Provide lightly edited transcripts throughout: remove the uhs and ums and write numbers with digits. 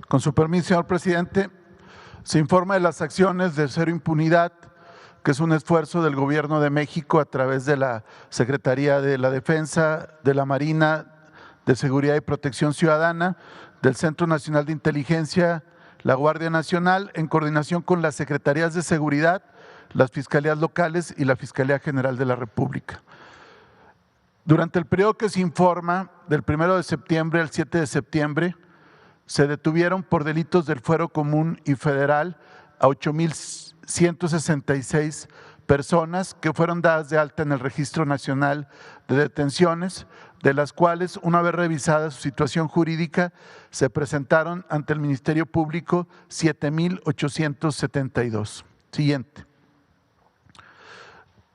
Con su permiso, señor presidente, se informa de las acciones de Cero Impunidad, que es un esfuerzo del Gobierno de México a través de la Secretaría de la Defensa, de la Marina, de Seguridad y Protección Ciudadana, del Centro Nacional de Inteligencia, la Guardia Nacional, en coordinación con las Secretarías de Seguridad, las Fiscalías locales y la Fiscalía General de la República. Durante el periodo que se informa, del 1 de septiembre al 7 de septiembre, se detuvieron por delitos del fuero común y federal a 8,166 personas que fueron dadas de alta en el Registro Nacional de Detenciones, de las cuales, una vez revisada su situación jurídica, se presentaron ante el Ministerio Público 7,872. Siguiente.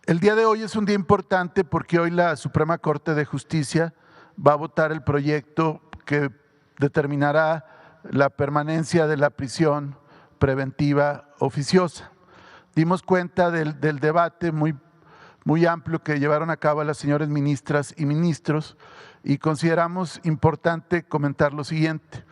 El día de hoy es un día importante porque hoy la Suprema Corte de Justicia va a votar el proyecto que determinará la permanencia de la prisión preventiva oficiosa. Dimos cuenta del debate muy amplio que llevaron a cabo las señoras ministras y ministros y consideramos importante comentar lo siguiente.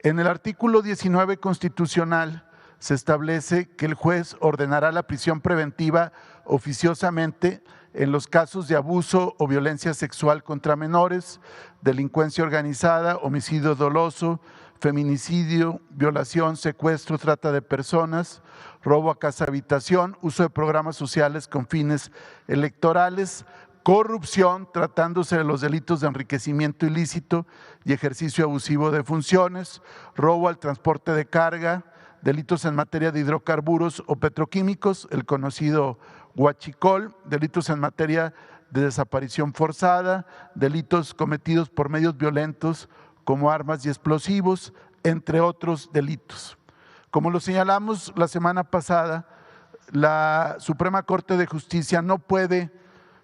En el artículo 19 constitucional se establece que el juez ordenará la prisión preventiva oficiosamente en los casos de abuso o violencia sexual contra menores, delincuencia organizada, homicidio doloso, feminicidio, violación, secuestro, trata de personas, robo a casa habitación, uso de programas sociales con fines electorales, corrupción, tratándose de los delitos de enriquecimiento ilícito y ejercicio abusivo de funciones, robo al transporte de carga, delitos en materia de hidrocarburos o petroquímicos, el conocido huachicol, delitos en materia de desaparición forzada, delitos cometidos por medios violentos como armas y explosivos, entre otros delitos. Como lo señalamos la semana pasada, la Suprema Corte de Justicia no puede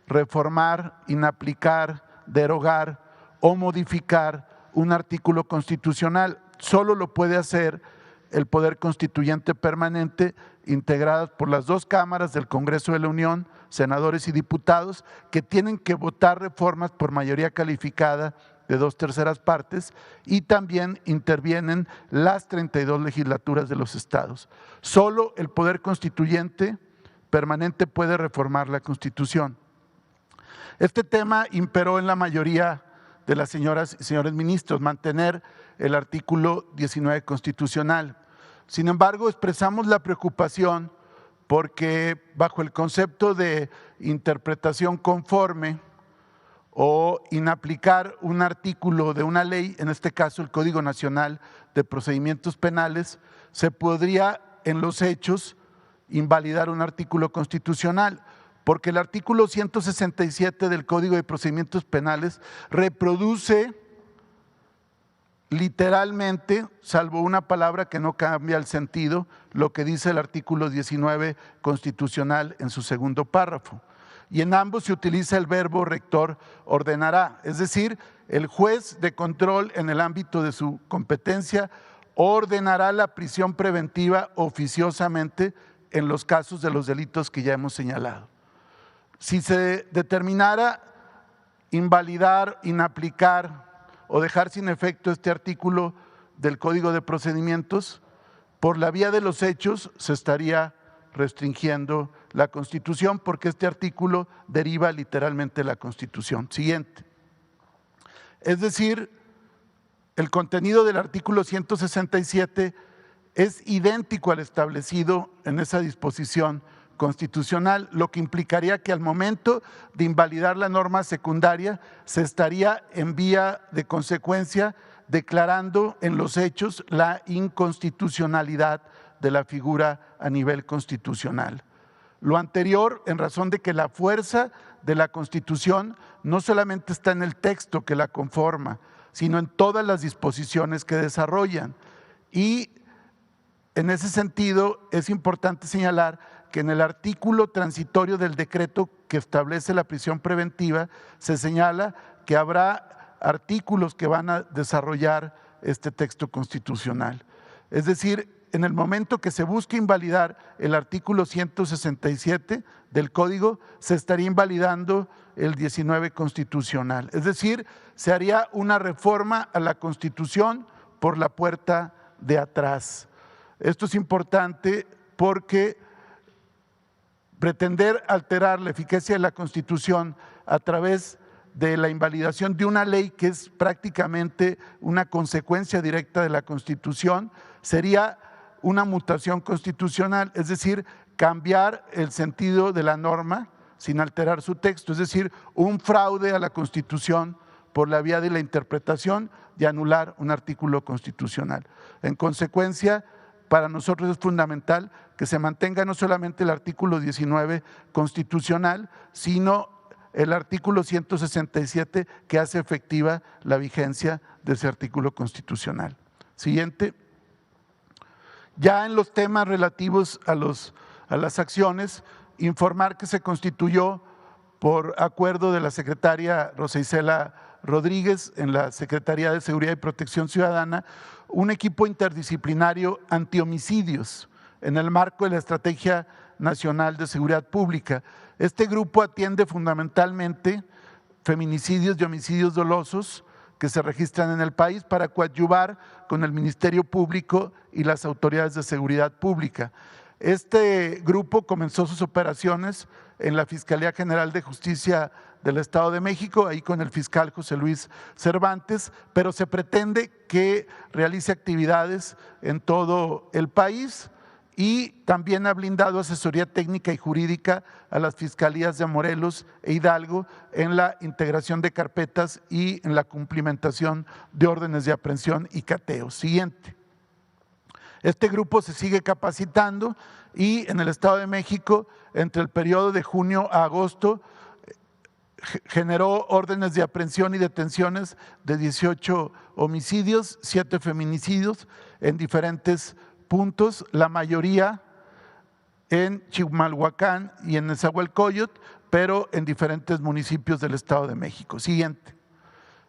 reformar, inaplicar, derogar o modificar un artículo constitucional. Solo lo puede hacer el Poder Constituyente Permanente, integradas por las dos cámaras del Congreso de la Unión, senadores y diputados, que tienen que votar reformas por mayoría calificada de 2/3 partes, y también intervienen las 32 legislaturas de los estados. Solo el Poder Constituyente Permanente puede reformar la Constitución. Este tema imperó en la mayoría de las señoras y señores ministros, mantener el artículo 19 constitucional. Sin embargo, expresamos la preocupación porque bajo el concepto de interpretación conforme o inaplicar un artículo de una ley, en este caso el Código Nacional de Procedimientos Penales, se podría en los hechos invalidar un artículo constitucional, porque el artículo 167 del Código de Procedimientos Penales reproduce literalmente, salvo una palabra que no cambia el sentido, lo que dice el artículo 19 constitucional en su segundo párrafo. Y en ambos se utiliza el verbo rector ordenará, es decir, el juez de control en el ámbito de su competencia ordenará la prisión preventiva oficiosamente en los casos de los delitos que ya hemos señalado. Si se determinara invalidar, inaplicar o dejar sin efecto este artículo del Código de Procedimientos, por la vía de los hechos se estaría restringiendo la Constitución, porque este artículo deriva literalmente de la Constitución. Siguiente. Es decir, el contenido del artículo 167 es idéntico al establecido en esa disposición constitucional, lo que implicaría que al momento de invalidar la norma secundaria se estaría en vía de consecuencia declarando en los hechos la inconstitucionalidad de la figura a nivel constitucional. Lo anterior en razón de que la fuerza de la Constitución no solamente está en el texto que la conforma, sino en todas las disposiciones que desarrollan. Y en ese sentido es importante señalar que en el artículo transitorio del decreto que establece la prisión preventiva se señala que habrá artículos que van a desarrollar este texto constitucional. Es decir, en el momento que se busque invalidar el artículo 167 del Código, se estaría invalidando el 19 constitucional. Es decir, se haría una reforma a la Constitución por la puerta de atrás. Esto es importante porque pretender alterar la eficacia de la Constitución a través de la invalidación de una ley que es prácticamente una consecuencia directa de la Constitución sería una mutación constitucional, es decir, cambiar el sentido de la norma sin alterar su texto, es decir, un fraude a la Constitución por la vía de la interpretación y anular un artículo constitucional. En consecuencia, para nosotros es fundamental que se mantenga no solamente el artículo 19 constitucional, sino el artículo 167 que hace efectiva la vigencia de ese artículo constitucional. Siguiente. Ya en los temas relativos a las acciones, informar que se constituyó por acuerdo de la secretaria Rosa Isela Rodríguez en la Secretaría de Seguridad y Protección Ciudadana un equipo interdisciplinario antihomicidios en el marco de la Estrategia Nacional de Seguridad Pública. Este grupo atiende fundamentalmente feminicidios y homicidios dolosos que se registran en el país para coadyuvar con el Ministerio Público y las autoridades de seguridad pública. Este grupo comenzó sus operaciones en la Fiscalía General de Justicia del Estado de México, ahí con el fiscal José Luis Cervantes, pero se pretende que realice actividades en todo el país y también ha brindado asesoría técnica y jurídica a las fiscalías de Morelos e Hidalgo en la integración de carpetas y en la cumplimentación de órdenes de aprehensión y cateo. Siguiente. Este grupo se sigue capacitando y en el Estado de México, entre el periodo de junio a agosto, generó órdenes de aprehensión y detenciones de 18 homicidios, 7 feminicidios en diferentes puntos, la mayoría en Chimalhuacán y en Nezahualcóyotl, pero en diferentes municipios del Estado de México. Siguiente.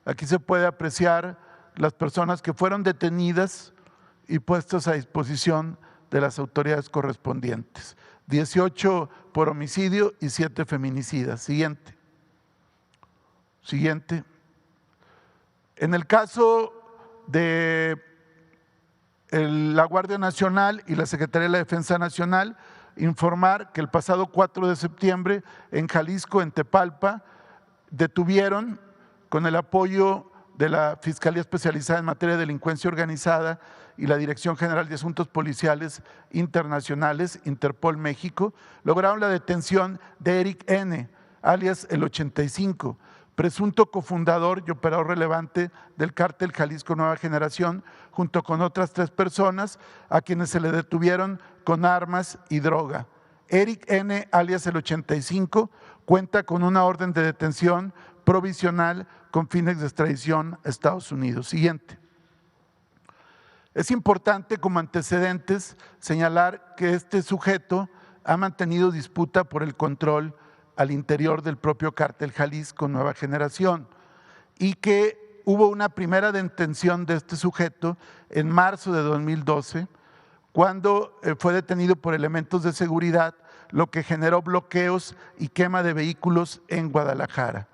Aquí se puede apreciar las personas que fueron detenidas y puestas a disposición de las autoridades correspondientes. 18 por homicidio y 7 feminicidas. Siguiente. Siguiente. En el caso de la Guardia Nacional y la Secretaría de la Defensa Nacional, informar que el pasado 4 de septiembre en Jalisco, en Tepalpa, detuvieron con el apoyo de la Fiscalía Especializada en Materia de Delincuencia Organizada y la Dirección General de Asuntos Policiales Internacionales, Interpol México, lograron la detención de Eric N., alias el 85, presunto cofundador y operador relevante del cártel Jalisco Nueva Generación, junto con otras 3 personas a quienes se le detuvieron con armas y droga. Eric N., alias el 85, cuenta con una orden de detención provisional con fines de extradición a Estados Unidos. Siguiente. Es importante como antecedentes señalar que este sujeto ha mantenido disputa por el control al interior del propio cártel Jalisco Nueva Generación y que hubo una primera detención de este sujeto en marzo de 2012 cuando fue detenido por elementos de seguridad, lo que generó bloqueos y quema de vehículos en Guadalajara.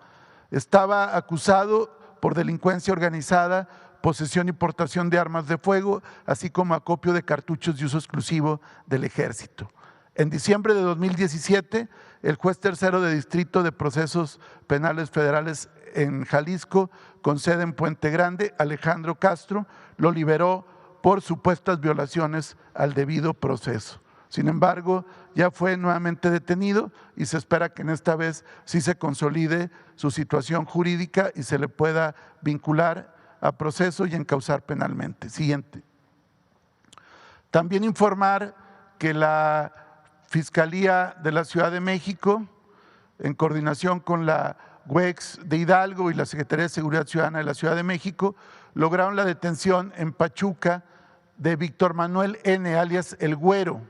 Estaba acusado por delincuencia organizada, posesión y portación de armas de fuego, así como acopio de cartuchos de uso exclusivo del Ejército. En diciembre de 2017, el juez tercero de Distrito de Procesos Penales Federales en Jalisco, con sede en Puente Grande, Alejandro Castro, lo liberó por supuestas violaciones al debido proceso. Sin embargo, ya fue nuevamente detenido y se espera que en esta vez sí se consolide su situación jurídica y se le pueda vincular a proceso y encausar penalmente. Siguiente. También informar que la Fiscalía de la Ciudad de México, en coordinación con la UEX de Hidalgo y la Secretaría de Seguridad Ciudadana de la Ciudad de México, lograron la detención en Pachuca de Víctor Manuel N., alias El Güero,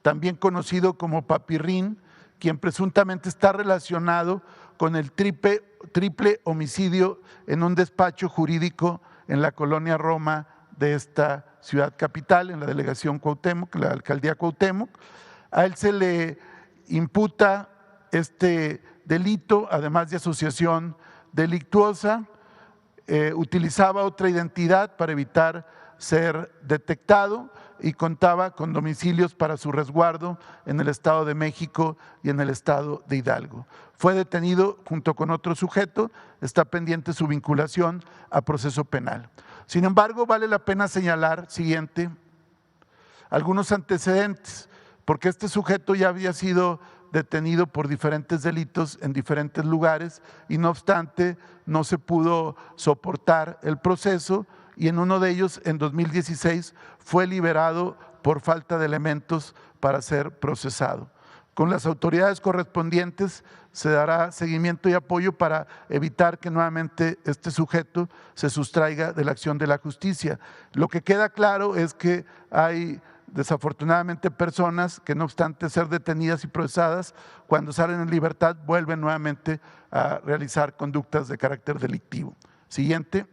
también conocido como Papirrín, quien presuntamente está relacionado con el triple homicidio en un despacho jurídico en la colonia Roma de esta ciudad capital, en la delegación Cuauhtémoc, la alcaldía Cuauhtémoc. A él se le imputa este delito, además de asociación delictuosa. Utilizaba otra identidad para evitar ser detectado y contaba con domicilios para su resguardo en el Estado de México y en el Estado de Hidalgo. Fue detenido junto con otro sujeto, está pendiente su vinculación a proceso penal. Sin embargo, vale la pena señalar, siguiente, algunos antecedentes, porque este sujeto ya había sido detenido por diferentes delitos en diferentes lugares y no obstante no se pudo soportar el proceso y en uno de ellos, en 2016, fue liberado por falta de elementos para ser procesado. Con las autoridades correspondientes se dará seguimiento y apoyo para evitar que nuevamente este sujeto se sustraiga de la acción de la justicia. Lo que queda claro es que hay desafortunadamente personas que no obstante ser detenidas y procesadas, cuando salen en libertad vuelven nuevamente a realizar conductas de carácter delictivo. Siguiente.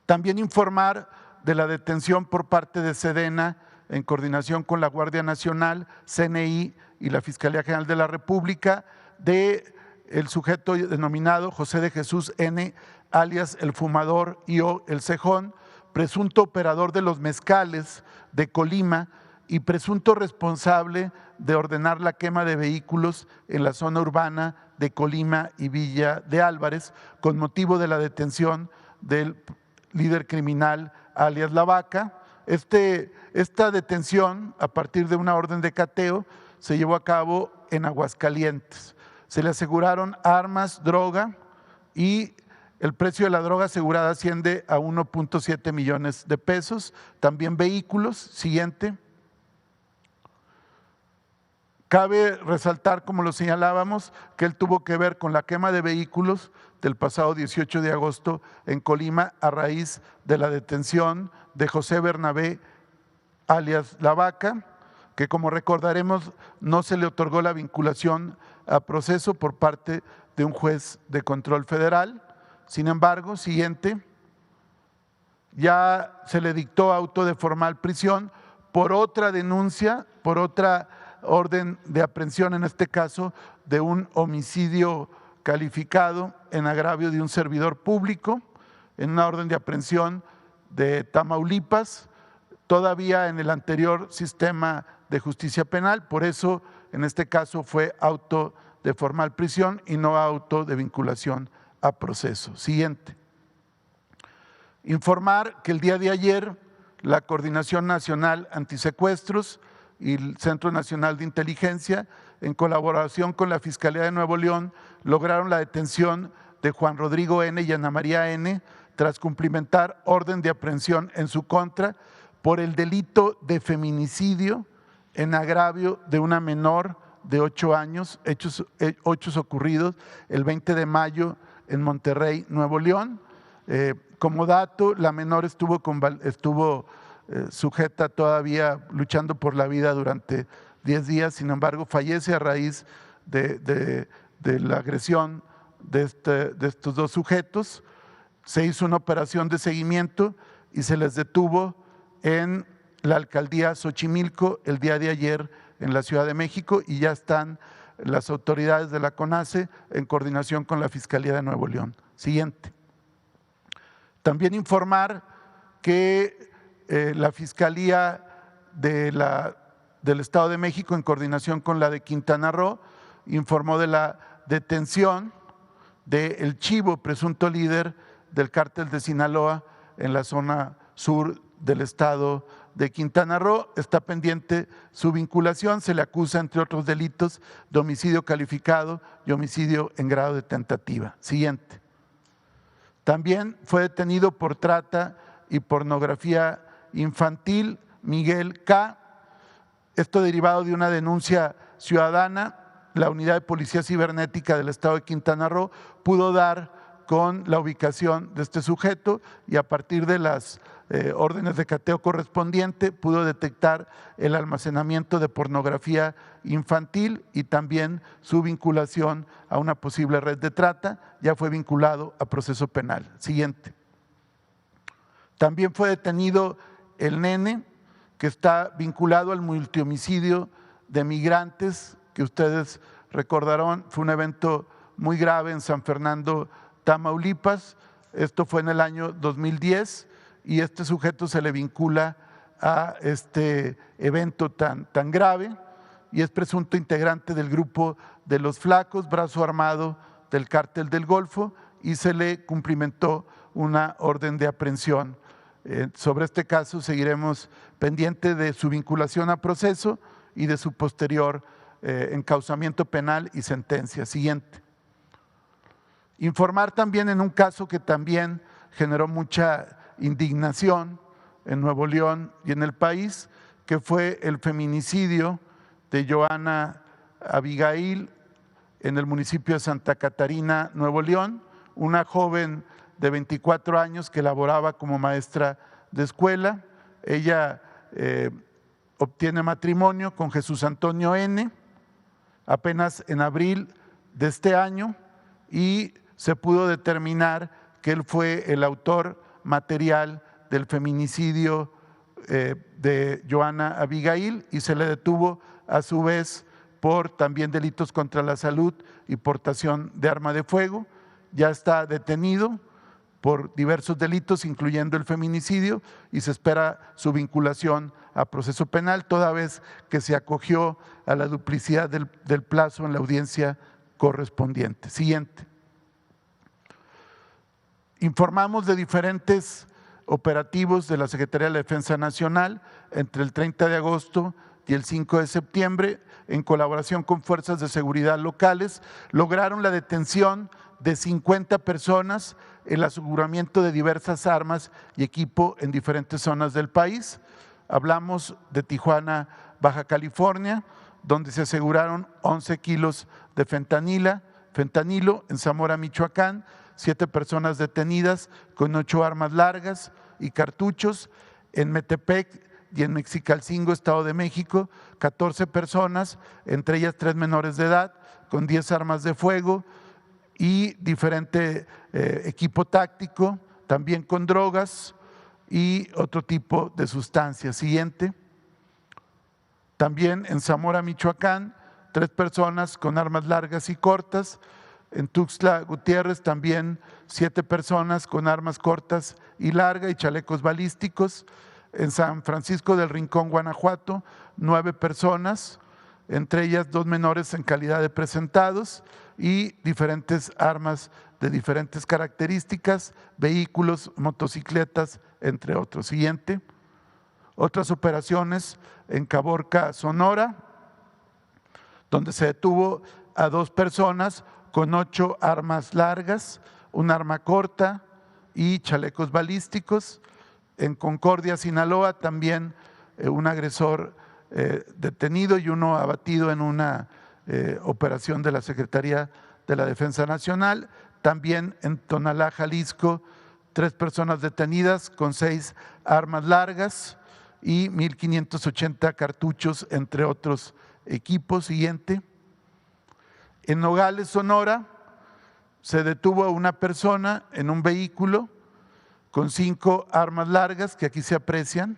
También informar de la detención por parte de Sedena en coordinación con la Guardia Nacional, CNI y la Fiscalía General de la República de el sujeto denominado José de Jesús N., alias El Fumador y o El Cejón, presunto operador de los mezcales de Colima y presunto responsable de ordenar la quema de vehículos en la zona urbana de Colima y Villa de Álvarez con motivo de la detención del líder criminal alias La Vaca. Esta detención, a partir de una orden de cateo, se llevó a cabo en Aguascalientes. Se le aseguraron armas, droga y el precio de la droga asegurada asciende a 1.7 millones de pesos. También vehículos. Siguiente. Cabe resaltar, como lo señalábamos, que él tuvo que ver con la quema de vehículos del pasado 18 de agosto en Colima a raíz de la detención de José Bernabé, alias La Vaca, que como recordaremos no se le otorgó la vinculación a proceso por parte de un juez de control federal. Sin embargo, siguiente, ya se le dictó auto de formal prisión por otra denuncia, por otra orden de aprehensión, en este caso de un homicidio calificado en agravio de un servidor público, en una orden de aprehensión de Tamaulipas, todavía en el anterior sistema de justicia penal, por eso en este caso fue auto de formal prisión y no auto de vinculación a proceso. Siguiente. Informar que el día de ayer la Coordinación Nacional Antisecuestros y el Centro Nacional de Inteligencia, en colaboración con la Fiscalía de Nuevo León, lograron la detención de Juan Rodrigo N. y Ana María N. tras cumplimentar orden de aprehensión en su contra por el delito de feminicidio en agravio de una menor de 8 años, hechos ocurridos el 20 de mayo en Monterrey, Nuevo León. Como dato, la menor estuvo sujeta todavía luchando por la vida durante 10 días, sin embargo fallece a raíz de la agresión de estos dos sujetos. Se hizo una operación de seguimiento y se les detuvo en la alcaldía Xochimilco el día de ayer en la Ciudad de México y ya están las autoridades de la CONACE en coordinación con la Fiscalía de Nuevo León. Siguiente. También informar que la Fiscalía del Estado de México, en coordinación con la de Quintana Roo, informó de la detención del Chivo, presunto líder del cártel de Sinaloa en la zona sur del estado de Quintana Roo. Está pendiente su vinculación, se le acusa, entre otros delitos, de homicidio calificado y homicidio en grado de tentativa. Siguiente. También fue detenido por trata y pornografía infantil Miguel K., esto derivado de una denuncia ciudadana. La Unidad de Policía Cibernética del Estado de Quintana Roo pudo dar con la ubicación de este sujeto y a partir de las órdenes de cateo correspondiente pudo detectar el almacenamiento de pornografía infantil y también su vinculación a una posible red de trata. Ya fue vinculado a proceso penal. Siguiente. También fue detenido el nene, que está vinculado al multihomicidio de migrantes, que ustedes recordarán, fue un evento muy grave en San Fernando, Tamaulipas. Esto fue en el año 2010 y este sujeto se le vincula a este evento tan grave y es presunto integrante del grupo de los Flacos, brazo armado del Cártel del Golfo, y se le cumplimentó una orden de aprehensión. Sobre este caso seguiremos pendiente de su vinculación a proceso y de su posterior encauzamiento penal y sentencia. Siguiente. Informar también en un caso que también generó mucha indignación en Nuevo León y en el país, que fue el feminicidio de Johanna Abigail en el municipio de Santa Catarina, Nuevo León, una joven de 24 años que laboraba como maestra de escuela. Ella obtiene matrimonio con Jesús Antonio N. apenas en abril de este año y se pudo determinar que él fue el autor material del feminicidio de Johanna Abigail y se le detuvo a su vez por también delitos contra la salud y portación de arma de fuego. Ya está detenido por diversos delitos, incluyendo el feminicidio, y se espera su vinculación a proceso penal, toda vez que se acogió a la duplicidad del plazo en la audiencia correspondiente. Siguiente. Informamos de diferentes operativos de la Secretaría de la Defensa Nacional entre el 30 de agosto y el 5 de septiembre, en colaboración con fuerzas de seguridad locales, lograron la detención de 50 personas, el aseguramiento de diversas armas y equipo en diferentes zonas del país. Hablamos de Tijuana, Baja California, donde se aseguraron 11 kilos de fentanilo, en Zamora, Michoacán, 7 personas detenidas con 8 armas largas y cartuchos, en Metepec y en Mexicalcingo, Estado de México, 14 personas, entre ellas 3 menores de edad, con 10 armas de fuego y diferente equipo táctico, también con drogas y otro tipo de sustancias. Siguiente. También en Zamora, Michoacán, 3 personas con armas largas y cortas. En Tuxtla Gutiérrez también 7 personas con armas cortas y largas y chalecos balísticos. En San Francisco del Rincón, Guanajuato, 9 personas, entre ellas 2 menores en calidad de presentados y diferentes armas de diferentes características, vehículos, motocicletas, entre otros. Siguiente. Otras operaciones en Caborca, Sonora, donde se detuvo a 2 personas con 8 armas largas, un arma corta y chalecos balísticos. En Concordia, Sinaloa, también un agresor detenido y uno abatido en una operación de la Secretaría de la Defensa Nacional. También en Tonalá, Jalisco, 3 personas detenidas con 6 armas largas y 1,580 cartuchos, entre otros equipos. Siguiente. En Nogales, Sonora, se detuvo a una persona en un vehículo con 5 armas largas que aquí se aprecian.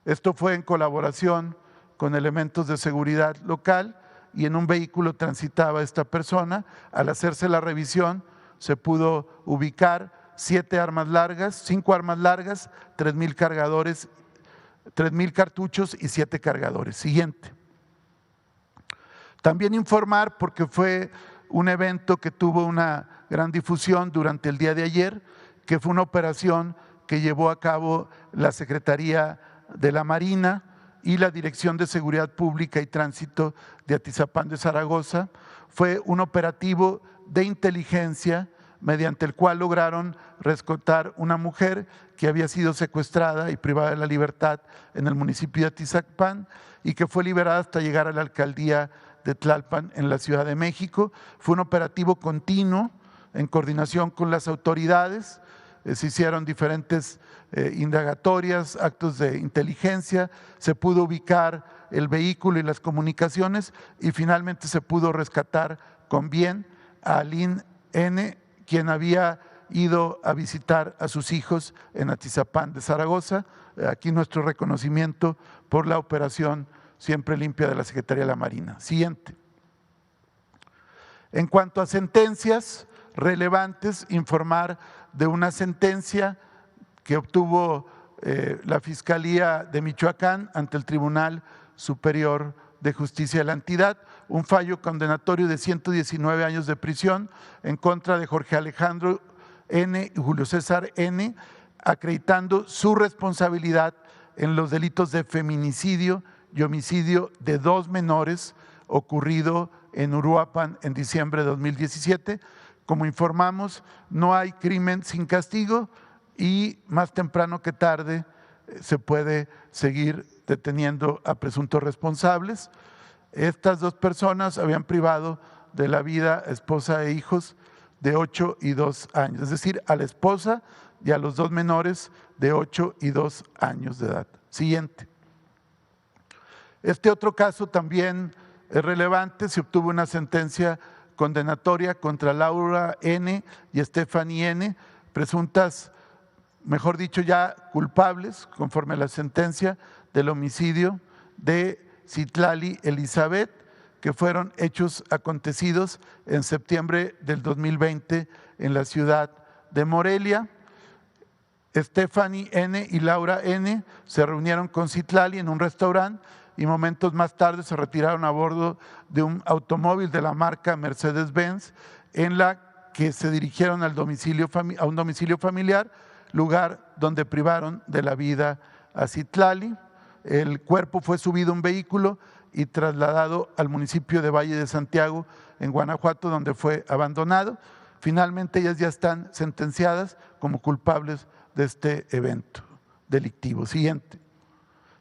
Esto fue en colaboración con elementos de seguridad local y en un vehículo transitaba esta persona. Al hacerse la revisión se pudo ubicar 7 armas largas, 5 armas largas, 3,000 cargadores, 3,000 cartuchos y 7 cargadores. Siguiente. También informar, porque fue un evento que tuvo una gran difusión durante el día de ayer, que fue una operación que llevó a cabo la Secretaría de la Marina y la Dirección de Seguridad Pública y Tránsito de Atizapán de Zaragoza. Fue un operativo de inteligencia mediante el cual lograron rescatar una mujer que había sido secuestrada y privada de la libertad en el municipio de Atizapán y que fue liberada hasta llegar a la alcaldía de Tlalpan en la Ciudad de México. Fue un operativo continuo en coordinación con las autoridades. Se hicieron diferentes indagatorias, actos de inteligencia, se pudo ubicar el vehículo y las comunicaciones y finalmente se pudo rescatar con bien a Aline N., quien había ido a visitar a sus hijos en Atizapán de Zaragoza. Aquí nuestro reconocimiento por la operación Siempre Limpia de la Secretaría de la Marina. Siguiente. En cuanto a sentencias, relevantes, informar de una sentencia que obtuvo la Fiscalía de Michoacán ante el Tribunal Superior de Justicia de la entidad, un fallo condenatorio de 119 años de prisión en contra de Jorge Alejandro N. y Julio César N., acreditando su responsabilidad en los delitos de feminicidio y homicidio de 2 menores ocurrido en Uruapan en diciembre de 2017. Como informamos, no hay crimen sin castigo y más temprano que tarde se puede seguir deteniendo a presuntos responsables. Estas 2 personas habían privado de la vida a esposa e hijos de 8 y 2 años, es decir, a la esposa y a los 2 menores de 8 y 2 años de edad. Siguiente. Este otro caso también es relevante, se obtuvo una sentencia condenatoria contra Laura N. y Stephanie N., presuntas, mejor dicho ya culpables, conforme a la sentencia del homicidio de Citlali Elizabeth, que fueron hechos acontecidos en septiembre del 2020 en la ciudad de Morelia. Stephanie N. y Laura N. se reunieron con Citlali en un restaurante y momentos más tarde se retiraron a bordo de un automóvil de la marca Mercedes-Benz, en la que se dirigieron a un domicilio familiar, lugar donde privaron de la vida a Citlali. El cuerpo fue subido a un vehículo y trasladado al municipio de Valle de Santiago, en Guanajuato, donde fue abandonado. Finalmente ellas ya están sentenciadas como culpables de este evento delictivo. Siguiente.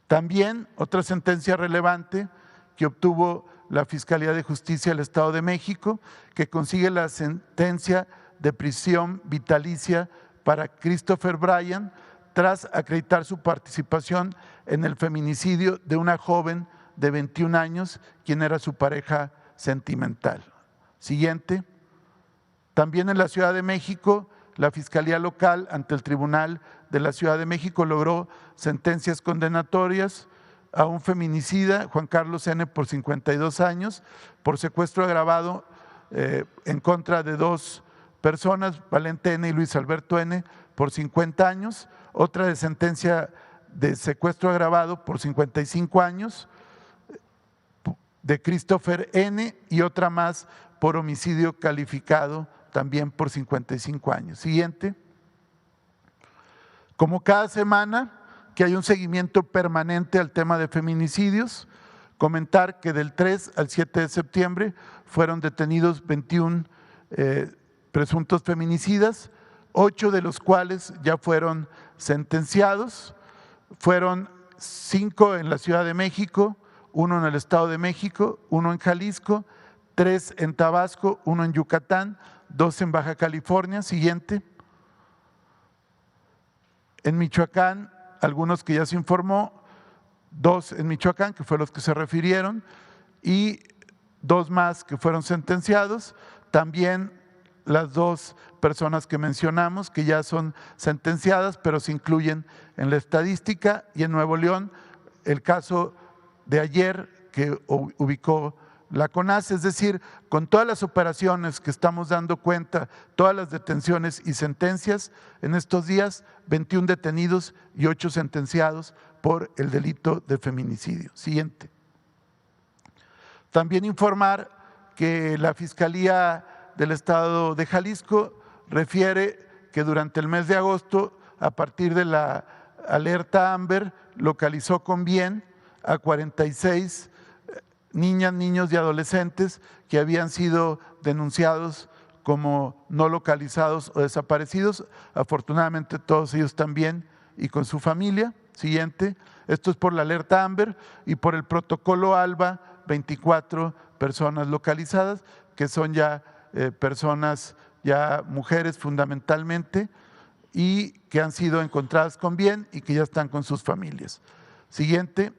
También otra sentencia relevante que obtuvo la Fiscalía de Justicia del Estado de México, que consigue la sentencia de prisión vitalicia para Christopher Bryan tras acreditar su participación en el feminicidio de una joven de 21 años, quien era su pareja sentimental. Siguiente. También en la Ciudad de México, la Fiscalía Local ante el Tribunal de la Ciudad de México logró sentencias condenatorias a un feminicida, Juan Carlos N., por 52 años, por secuestro agravado en contra de 2 personas, Valente N. y Luis Alberto N., por 50 años, otra de sentencia de secuestro agravado por 55 años, de Christopher N., y otra más por homicidio calificado también por 55 años. Siguiente. Como cada semana que hay un seguimiento permanente al tema de feminicidios, comentar que del 3 al 7 de septiembre fueron detenidos 21 presuntos feminicidas, 8 de los cuales ya fueron sentenciados. Fueron 5 en la Ciudad de México, 1 en el Estado de México, 1 en Jalisco, 3 en Tabasco, 1 en Yucatán, 2 en Baja California. Siguiente. En Michoacán, algunos que ya se informó, 2 en Michoacán, que fueron los que se refirieron, y 2 más que fueron sentenciados. También las 2 personas que mencionamos, que ya son sentenciadas, pero se incluyen en la estadística. Y en Nuevo León, el caso de ayer que ubicó la CONACYT, es decir, con todas las operaciones que estamos dando cuenta, todas las detenciones y sentencias, en estos días 21 detenidos y 8 sentenciados por el delito de feminicidio. Siguiente. También informar que la Fiscalía del Estado de Jalisco refiere que durante el mes de agosto, a partir de la alerta Amber, localizó con bien a 46 niñas, niños y adolescentes que habían sido denunciados como no localizados o desaparecidos. Afortunadamente todos ellos están bien y con su familia. Siguiente. Esto es por la alerta Amber y por el protocolo ALBA, 24 personas localizadas, que son ya personas, ya mujeres fundamentalmente, y que han sido encontradas con bien y que ya están con sus familias. Siguiente.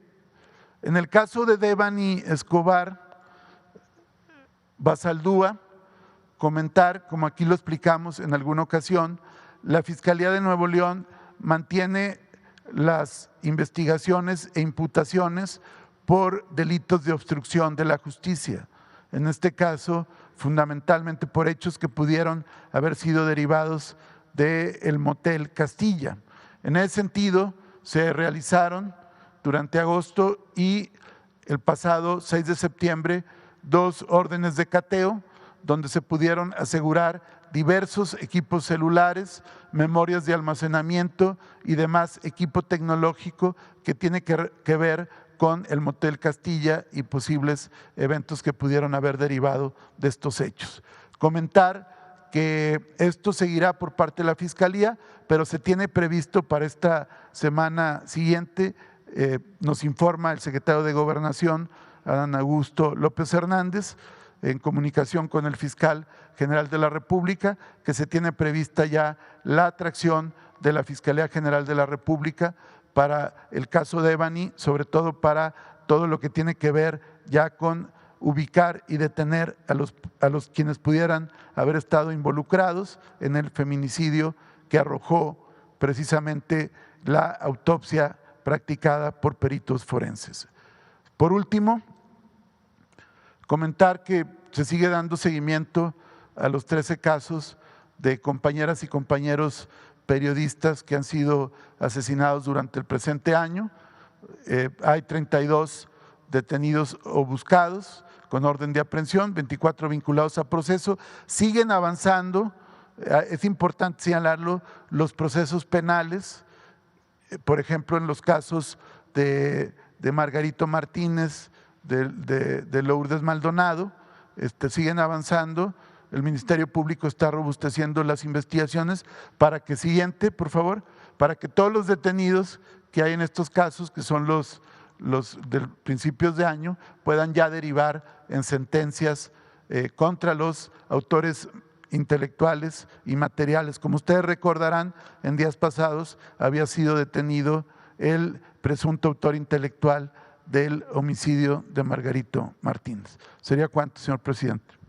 En el caso de Devani Escobar Basaldúa, comentar, como aquí lo explicamos en alguna ocasión, la Fiscalía de Nuevo León mantiene las investigaciones e imputaciones por delitos de obstrucción de la justicia. En este caso fundamentalmente por hechos que pudieron haber sido derivados del Motel Castilla. En ese sentido, se realizaron durante agosto y el pasado 6 de septiembre 2 órdenes de cateo donde se pudieron asegurar diversos equipos celulares, memorias de almacenamiento y demás equipo tecnológico que tiene que ver con el Motel Castilla y posibles eventos que pudieron haber derivado de estos hechos. Comentar que esto seguirá por parte de la Fiscalía, pero se tiene previsto para esta semana siguiente, nos informa el secretario de Gobernación, Adán Augusto López Hernández, en comunicación con el fiscal general de la República, que se tiene prevista ya la atracción de la Fiscalía General de la República para el caso de Evany, sobre todo para todo lo que tiene que ver ya con ubicar y detener a los quienes pudieran haber estado involucrados en el feminicidio que arrojó precisamente la autopsia practicada por peritos forenses. Por último, comentar que se sigue dando seguimiento a los 13 casos de compañeras y compañeros periodistas que han sido asesinados durante el presente año. Hay 32 detenidos o buscados con orden de aprehensión, 24 vinculados a proceso. Siguen avanzando, es importante señalarlo, los procesos penales, por ejemplo, en los casos de Margarito Martínez, de Lourdes Maldonado, siguen avanzando. El Ministerio Público está robusteciendo las investigaciones para que por favor, para que todos los detenidos que hay en estos casos, que son los de principios de año, puedan ya derivar en sentencias contra los autores intelectuales y materiales. Como ustedes recordarán, en días pasados había sido detenido el presunto autor intelectual del homicidio de Margarito Martínez. ¿Sería cuánto, señor presidente?